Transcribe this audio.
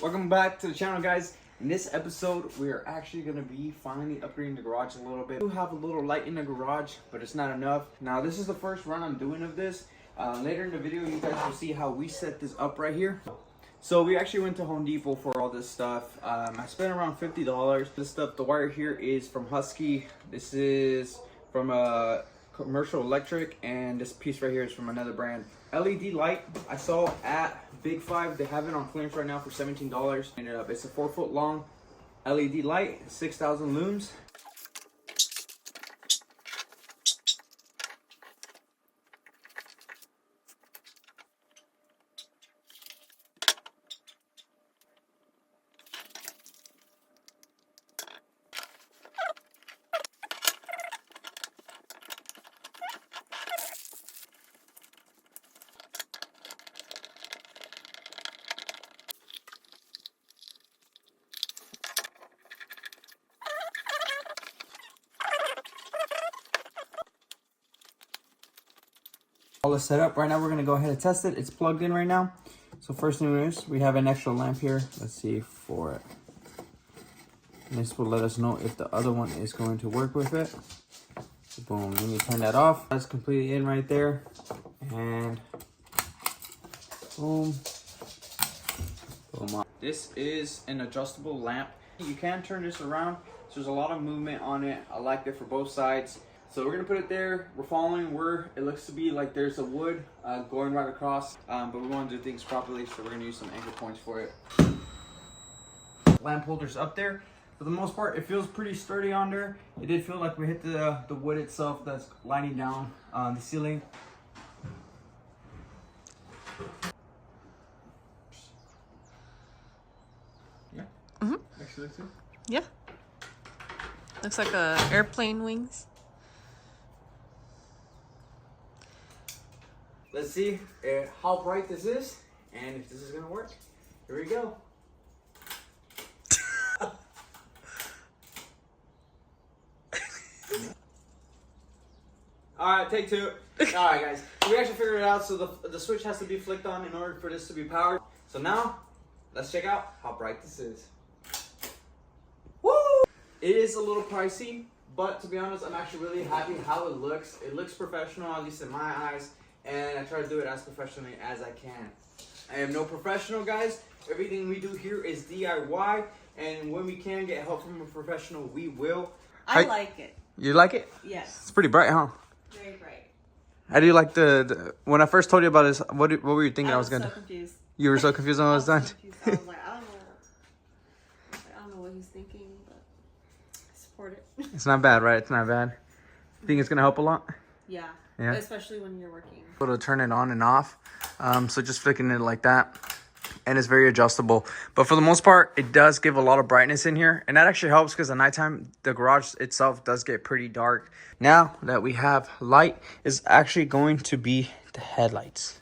Welcome back to the channel, guys. In this episode, we are actually going to be finally upgrading the garage a little bit. We do have a little light in the garage, but it's not enough. Now, this is the first run I'm doing of this. Later in the video, you guys will see how we set this up right here. So we actually went to Home Depot for all this stuff. I spent around $50. This stuff, the wire here is from Husky. This is from a Commercial Electric, and this piece right here is from another brand. LED light I saw at Big Five. They have it on clearance right now for $17. It's a 4-foot long LED light, 6,000 lumens. All is set up. Right now we're gonna go ahead and test it. It's plugged in right now. So first thing is we have an extra lamp here. Let's see for it. And this will let us know if the other one is going to work with it. So boom, let me turn that off. That's completely in right there. And boom. Boom. This is an adjustable lamp. You can turn this around. So there's a lot of movement on it. I like it for both sides. So we're gonna put it there. We're following where it looks to be like there's a wood going right across, but we want to do things properly, so we're gonna use some anchor points for it. Lamp holders up there. For the most part, it feels pretty sturdy on there. It did feel like we hit the wood itself that's lining down the ceiling. Yeah. Actually, looks good. Yeah. Looks like airplane wings. Let's see how bright this is and if this is gonna work. Here we go. All right, take two. All right, guys, we actually figured it out. So the switch has to be flicked on in order for this to be powered. So now, let's check out how bright this is. Woo! It is a little pricey, but to be honest, I'm actually really happy how it looks. It looks professional, at least in my eyes. And I try to do it as professionally as I can. I am no professional, guys. Everything we do here is DIY, and when we can get help from a professional, we will. I like it. You like it? Yes. It's pretty bright, huh? Very bright. How do you like the when I first told you about this, what were you thinking I was gonna so confused. You were so confused when I was done? I was like, I don't know what he's thinking, but I support it. It's not bad, right? It's not bad. Think it's gonna help a lot? Yeah. Yeah. Especially when you're working. To turn it on and off, so just flicking it like that, and it's very adjustable. But for the most part, it does give a lot of brightness in here, and that actually helps because at nighttime the garage itself does get pretty dark. Now that we have light, is actually going to be the headlights.